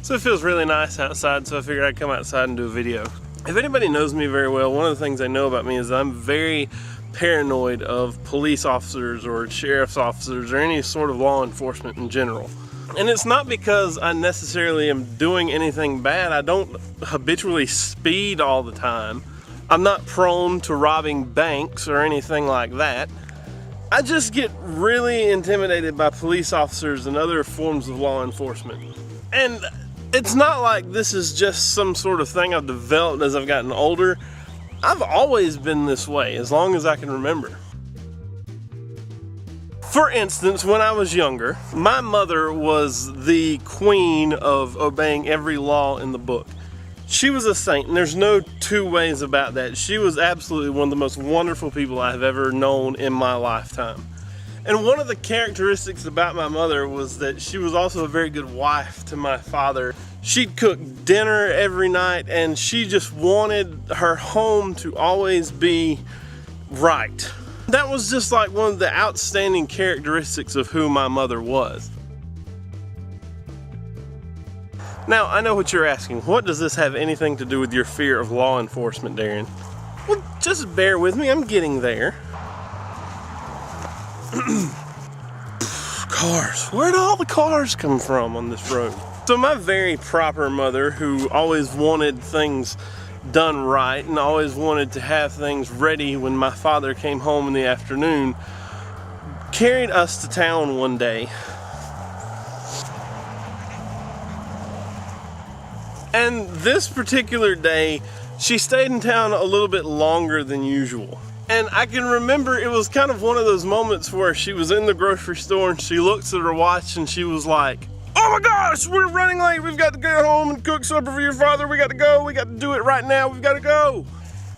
So it feels really nice outside, so I figured I'd come outside and do a video. If anybody knows me very well, one of the things they know about me is I'm very paranoid of police officers or sheriff's officers or any sort of law enforcement in general. And it's not because I necessarily am doing anything bad. I don't habitually speed all the time. I'm not prone to robbing banks or anything like that. I just get really intimidated by police officers and other forms of law enforcement. And it's not like this is just some sort of thing I've developed as I've gotten older. I've always been this way, as long as I can remember. For instance, when I was younger, my mother was the queen of obeying every law in the book. She was a saint, and there's no two ways about that. She was absolutely one of the most wonderful people I have ever known in my lifetime. And one of the characteristics about my mother was that she was also a very good wife to my father. She'd cook dinner every night, and she just wanted her home to always be right. That was just like one of the outstanding characteristics of who my mother was. Now, I know what you're asking. What does this have anything to do with your fear of law enforcement, Darren? Well, just bear with me, I'm getting there. Cars. Where do all the cars come from on this road? So my very proper mother, who always wanted things done right and always wanted to have things ready when my father came home in the afternoon, carried us to town one day. And this particular day, she stayed in town a little bit longer than usual. And I can remember it was kind of one of those moments where she was in the grocery store and she looks at her watch and she was like, "Oh my gosh, we're running late. We've got to get home and cook supper for your father. We got to go. We got to do it right now. We've got to go."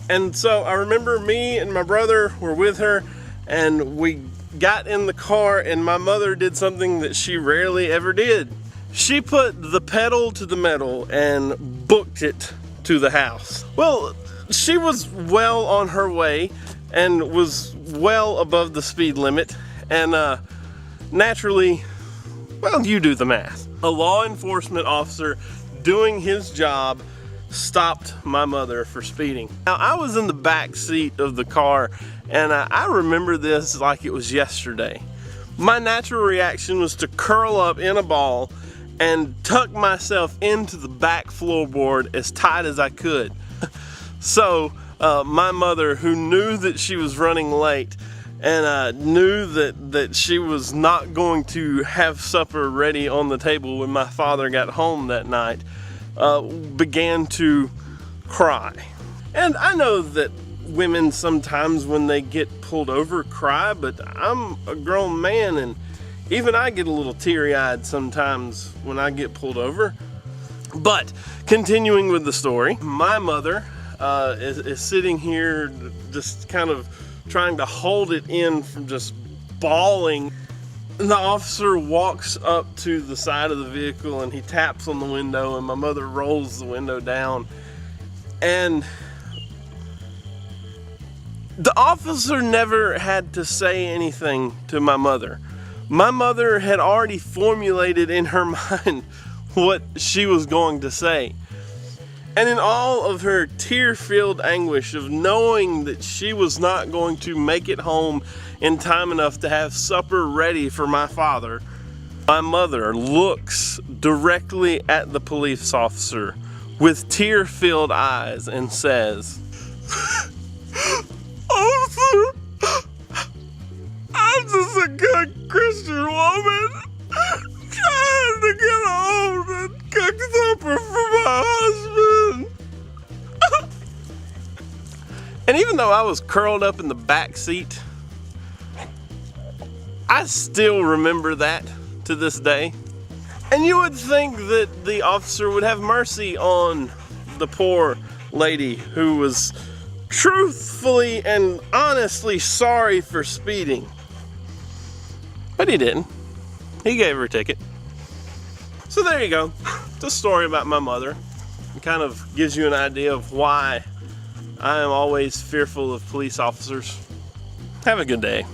And so I remember me and my brother were with her, and we got in the car, and my mother did something that she rarely ever did. She put the pedal to the metal and booked it to the house. Well, she was well on her way and was well above the speed limit, and naturally, well, you do the math. A law enforcement officer doing his job stopped my mother for speeding. Now, I was in the back seat of the car, and I remember this like it was yesterday. My natural reaction was to curl up in a ball and tuck myself into the back floorboard as tight as I could. So my mother, who knew that she was running late and knew that she was not going to have supper ready on the table when my father got home that night, began to cry. And I know that women sometimes when they get pulled over cry, but I'm a grown man, and even I get a little teary-eyed sometimes when I get pulled over. But continuing with the story, my mother is sitting here just kind of trying to hold it in from just bawling. And the officer walks up to the side of the vehicle and he taps on the window, and my mother rolls the window down. And the officer never had to say anything to my mother. My mother had already formulated in her mind what she was going to say. And in all of her tear-filled anguish of knowing that she was not going to make it home in time enough to have supper ready for my father, my mother looks directly at the police officer with tear-filled eyes and says, "Officer, I'm just a good Christian woman trying to get home and cook supper for my husband." And even though I was curled up in the back seat, I still remember that to this day. And you would think that the officer would have mercy on the poor lady who was truthfully and honestly sorry for speeding. But he didn't. He gave her a ticket. So there you go. It's a story about my mother. It kind of gives you an idea of why I am always fearful of police officers. Have a good day.